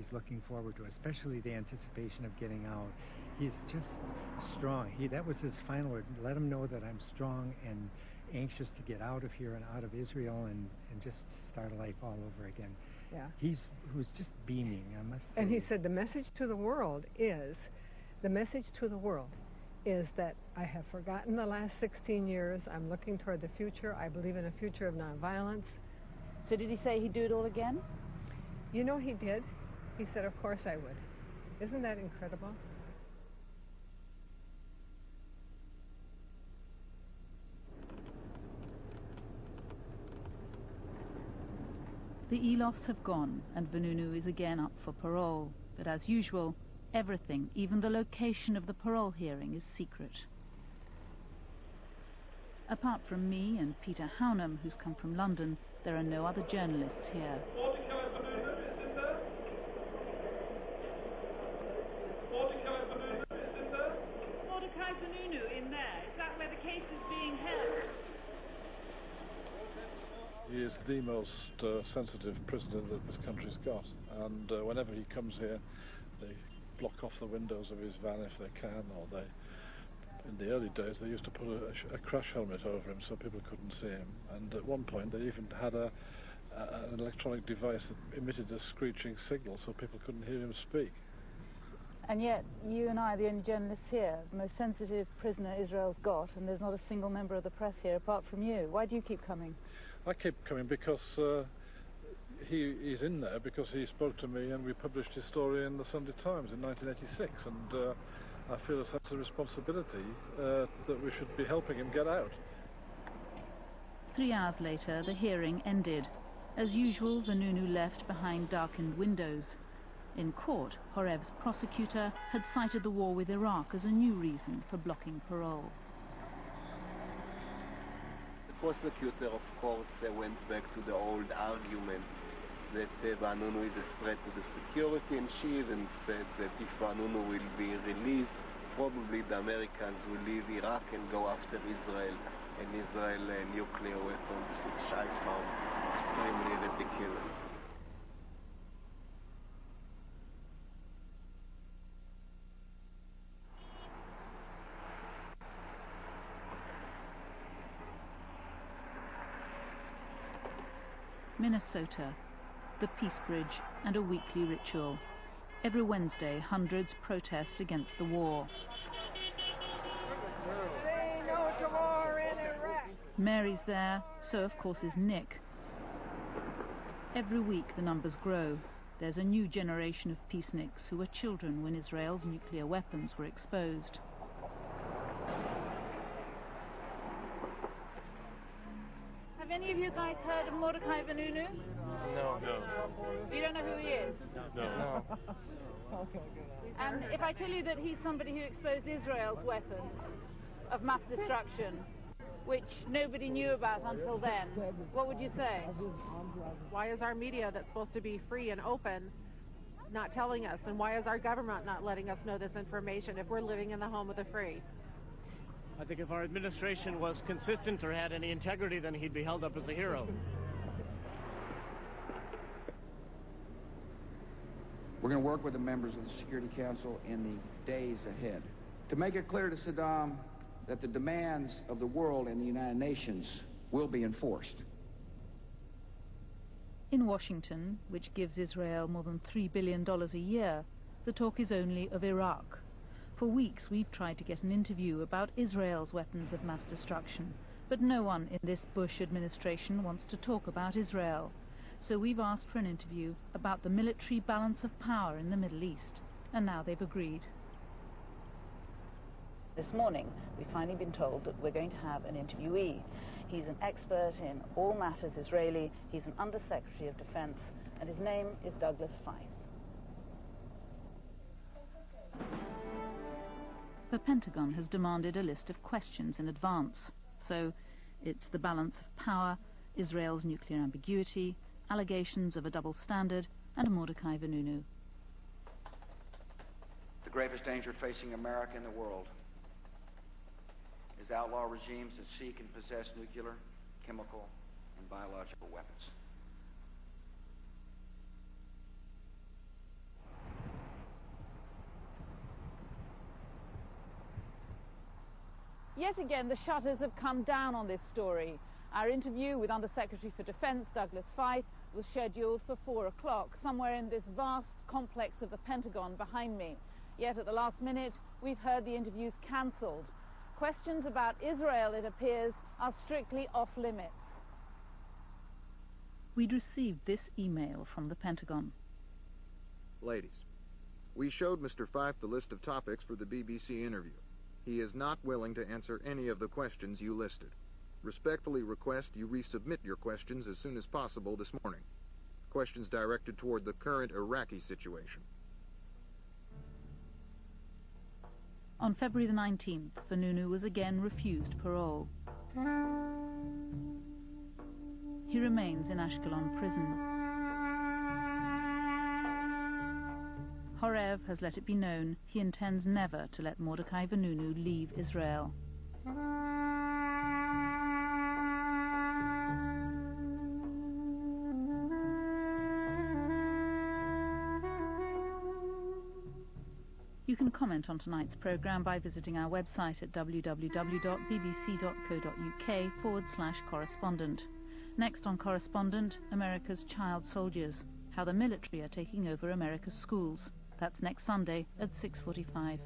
he's looking forward to, especially the anticipation of getting out. He's just strong. That was his final word. Let him know that I'm strong and anxious to get out of here and out of Israel and just start a life all over again. Yeah. He was just beaming, I must say. And he said the message to the world is that I have forgotten the last 16 years. I'm looking toward the future. I believe in a future of nonviolence. So did he say he'd do it all again? You know he did. He said, of course I would. Isn't that incredible? The Elofs have gone, and Vanunu is again up for parole. But as usual, everything, even the location of the parole hearing, is secret. Apart from me and Peter Hounham, who's come from London, there are no other journalists here. Mordecai Vanunu in there. Is that where the case is being held? He is the most sensitive prisoner that this country's got, and whenever he comes here, they block off the windows of his van if they can, or they, in the early days, they used to put a crash helmet over him so people couldn't see him, and at one point they even had an electronic device that emitted a screeching signal so people couldn't hear him speak. And yet, you and I are the only journalists here, the most sensitive prisoner Israel's got, and there's not a single member of the press here apart from you. Why do you keep coming? I keep coming because he's in there because he spoke to me and we published his story in the Sunday Times in 1986, and I feel a sense of responsibility that we should be helping him get out. 3 hours later, the hearing ended. As usual, Vanunu left behind darkened windows. In court, Horev's prosecutor had cited the war with Iraq as a new reason for blocking parole. The prosecutor, of course, went back to the old argument that Vanunu is a threat to the security, and she even said that if Vanunu will be released, probably the Americans will leave Iraq and go after Israel and Israel nuclear weapons, which I found extremely ridiculous. Minnesota, the Peace Bridge, and a weekly ritual. Every Wednesday, hundreds protest against the war. Say no to war in Iraq. Mary's there, so of course is Nick. Every week the numbers grow. There's a new generation of peaceniks who were children when Israel's nuclear weapons were exposed. Have any of you guys heard of Mordecai Vanunu? No. You don't know who he is? No. And if I tell you that he's somebody who exposed Israel's weapons of mass destruction, which nobody knew about until then, what would you say? Why is our media that's supposed to be free and open not telling us? And why is our government not letting us know this information if we're living in the home of the free? I think if our administration was consistent or had any integrity, then he'd be held up as a hero. We're going to work with the members of the Security Council in the days ahead to make it clear to Saddam that the demands of the world and the United Nations will be enforced. In Washington, which gives Israel more than $3 billion a year, the talk is only of Iraq. For weeks we've tried to get an interview about Israel's weapons of mass destruction, but no one in this Bush administration wants to talk about Israel. So we've asked for an interview about the military balance of power in the Middle East, and now they've agreed. This morning, we've finally been told that we're going to have an interviewee. He's an expert in all matters Israeli, he's an Undersecretary of Defense, and his name is Douglas Feith. The Pentagon has demanded a list of questions in advance. So it's the balance of power, Israel's nuclear ambiguity, allegations of a double standard, and Mordecai Vanunu. The gravest danger facing America and the world is outlaw regimes that seek and possess nuclear, chemical, and biological weapons. Yet again, the shutters have come down on this story. Our interview with Undersecretary for Defense Douglas Feith was scheduled for 4 o'clock, somewhere in this vast complex of the Pentagon behind me. Yet at the last minute, we've heard the interviews cancelled. Questions about Israel, it appears, are strictly off limits. We'd received this email from the Pentagon. Ladies, we showed Mr. Feith the list of topics for the BBC interview. He is not willing to answer any of the questions you listed. Respectfully request you resubmit your questions as soon as possible this morning. Questions directed toward the current Iraqi situation. On February the 19th, Vanunu was again refused parole. He remains in Ashkelon prison. Horev has let it be known he intends never to let Mordechai Vanunu leave Israel. You can comment on tonight's programme by visiting our website at www.bbc.co.uk/correspondent. Next on Correspondent, America's child soldiers, how the military are taking over America's schools. That's next Sunday at 6:45.